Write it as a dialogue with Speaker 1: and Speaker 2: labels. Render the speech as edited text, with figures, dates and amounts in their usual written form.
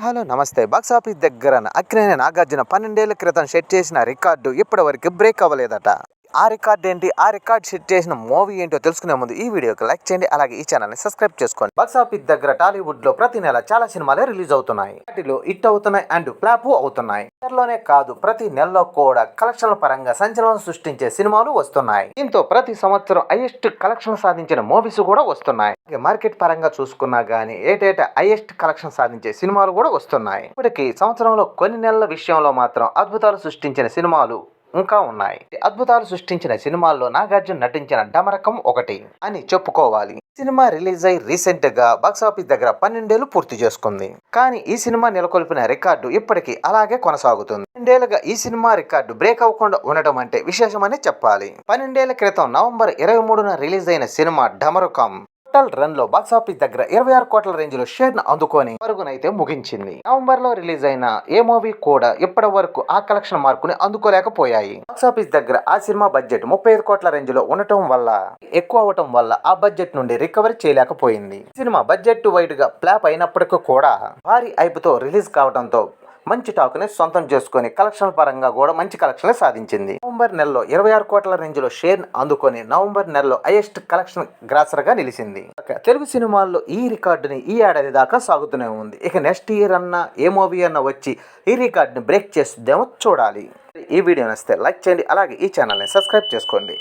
Speaker 1: Hello నమస్తే. Box office దగ్గర అక్కినేని నాగార్జున 12 ఏళ్ల క్రితం సెట్ చేసిన రికార్డు ఇప్పటివరకు బ్రేక్ అవ్వలేదట. ఆ రికార్డ్ ఏంటి, ఆ రికార్డ్ సెట్ చేసిన మూవీ ఏంటో తెలుసుకునే ముందు ఈ వీడియోకి లైక్ చేయండి, అలాగే ఈ ఛానల్ని సబ్స్క్రైబ్ చేసుకోండి. బాక్స్ ఆఫీస్ దగ్గర టాలీవుడ్ లో ప్రతి నెల చాలా సినిమాలే రిలీజ్ అవుతున్నాయి. వాటిలో హిట్ అవుతున్నాయి అండ్ ఫ్లాప్ అవుతున్నాయి. లోనే కాదు, ప్రతి నెలలో కూడా కలెక్షన్ల పరంగా సంచలనం సృష్టించే సినిమాలు వస్తున్నాయి. దీంతో ప్రతి సంవత్సరం హైయెస్ట్ కలెక్షన్ సాధించిన మూవీస్ కూడా వస్తున్నాయి. మార్కెట్ పరంగా చూసుకున్నా గానీ ఏటేటా హైయెస్ట్ కలెక్షన్ సాధించే సినిమాలు కూడా వస్తున్నాయి. ఇప్పటికి సంవత్సరంలో కొన్ని నెలల విషయంలో మాత్రం అద్భుతాలు సృష్టించిన సినిమాలు ఇంకా ఉన్నాయి. అద్భుతాలు సృష్టించిన సినిమాల్లో నాగార్జున నటించిన డమరకం ఒకటి అని చెప్పుకోవాలి. సినిమా రిలీజ్ అయి రీసెంట్ గా బాక్సాఫీస్ దగ్గర 12 ఏళ్లు పూర్తి చేసుకుంది. కానీ ఈ సినిమా నెలకొల్పిన రికార్డు ఇప్పటికీ అలాగే కొనసాగుతుంది. 12 ఏళ్లుగా ఈ సినిమా రికార్డు బ్రేక్ అవ్వకుండా ఉండటం అంటే విశేషమని చెప్పాలి. 12 ఏళ్ల క్రితం నవంబర్ 23న రిలీజ్ అయిన సినిమా డమరుకం టోటల్ రన్ లో బాక్సాఫీస్ దగ్గర 26 కోట్ల రేంజ్ లో షేర్ ను అందుకొని పరుగునైతే ముగించింది. నవంబర్ లో రిలీజ్ అయిన ఏ మూవీ కూడా ఇప్పటి వరకు ఆ కలెక్షన్ మార్కుని అందుకోలేకపోయాయి. బాక్సాఫీస్ దగ్గర ఆ సినిమా బడ్జెట్ 35 కోట్ల రేంజ్ లో ఉండటం వల్ల ఎక్కువ అవటం వల్ల ఆ బడ్జెట్ నుండి రికవరీ చేయలేకపోయింది. సినిమా బడ్జెట్ వైడ్ గా ఫ్లాప్ అయినప్పటికీ కూడా భారీ హైప్ తో రిలీజ్ కావడంతో మంచి టాక్ ని సొంతం చేసుకుని కలెక్షన్ పరంగా కూడా మంచి కలెక్షన్ సాధించింది. నవంబర్ నెలలో 26 కోట్ల రేంజ్ లో షేర్ అందుకొని నవంబర్ నెలలో హైయెస్ట్ కలెక్షన్ గ్రాసర్ గా నిలిచింది. తెలుగు సినిమాల్లో ఈ రికార్డుని ఈ ఏడాది దాకా సాగుతూనే ఉంది. ఇక నెక్స్ట్ ఇయర్ అన్నా ఏ మూవీ అన్నా వచ్చి ఈ రికార్డుని బ్రేక్ చేస్తుందేమో చూడాలి. ఈ వీడియో నచ్చితే లైక్ చేయండి, అలాగే ఈ ఛానల్ని సబ్స్క్రైబ్ చేసుకోండి.